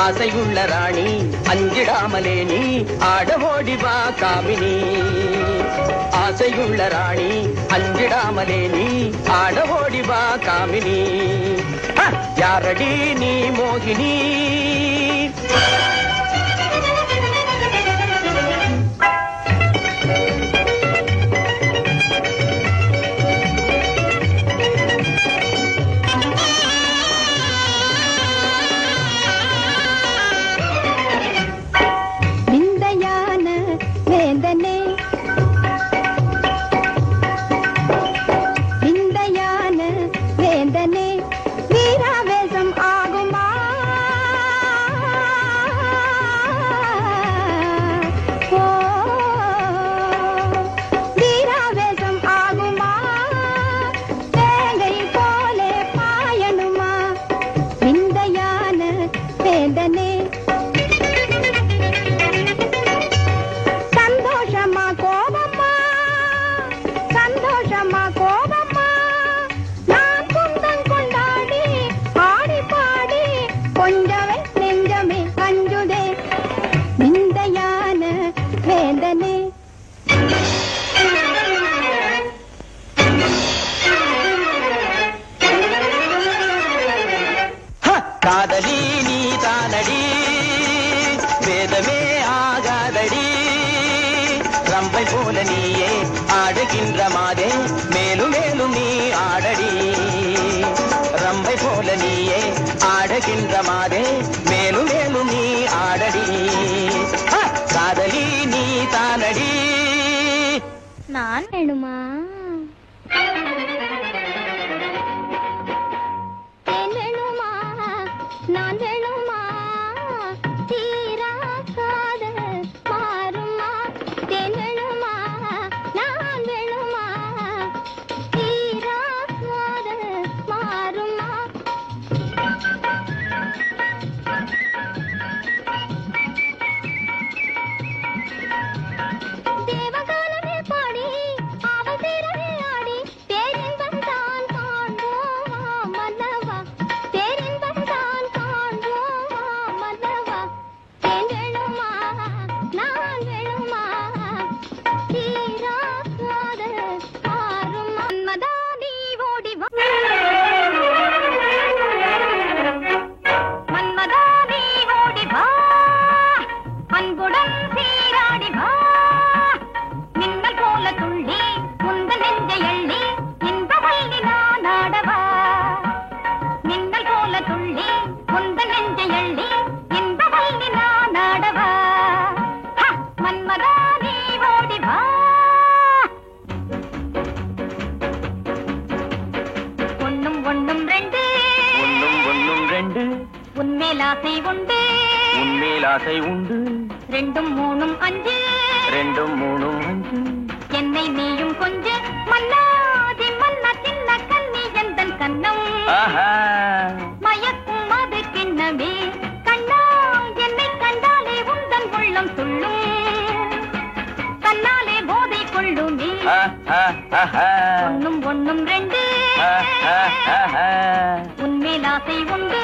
ஆசையுள்ள ராணி அஞ்சிடாமலே நீ ஆடவோடி வா காமினி. ஆசையுள்ள ராணி அஞ்சிடாமலே நீ ஆடவோடி வா காமினி. யாரடி நீ மோகினி? காதலி நீ தானடி வேதமே ஆகாதடி. ரம்பை போல நீயே ஆடுகின்ற மாதே மேலும் மேலும் நீ ஆடடி. ரம்பை போல நீயே ஆடுகின்ற மாதே மேலும் மேலும் நீ ஆடடி. காதலி நீ தானடி. நான் வேணுமா? நான் வேணுமா? தீரா காதல் மாறுமா? தேன் வேணுமா? நான் வேணுமா? தீரா காதல் மாறுமா? தேவகானமே பாடி அவள் தீரவே ஆடி தேரின்பம் தான் காண்போமா மன்னவா. தேரின்பம் தான் காண்போமா மன்னவா. தேன் வேணுமா? நான் வேணுமா? தீரா காதல் மாறும் மன்மதா நீ ஓடி வா. மன்மதா நீ ஓடி வா. அன்புடன் சீராடி வா. மின்னல் போல துள்ளி முந்த நெஞ்சை எள்ளி இந்த வள்ளி நான் ஆடவா. மின்னல் போல துள்ளி முந்த நெஞ்சை எள்ளி இந்த வள்ளி நான் ஆடவா. மன்மதா நீ ஓடி வா. ஒண்ணும் ஒண்ணும் ரெண்டு ஒன்னும் ஒன்னும் ரெண்டு உன்மேல் ஆசை உண்டு. உன்மேல் ஆசை உண்டு. ரெண்டும் மூணும் அஞ்சு ரெண்டும் மூணும் அஞ்சு. என்னை நீயும் கொஞ்ச மன்னாதி மன்னா சின்ன கண்ணி எந்தன் கண்ணம். மயக்கும் அது கிண்ணமே கண்ணா என்னை கண்டாலே உந்தன் உள்ளம் துள்ளும். கண்ணாலே போதை கொள்ளுமே. ஒண்ணும் ஒண்ணும் ரெண்டு உன்மேல் ஆசை உண்டு.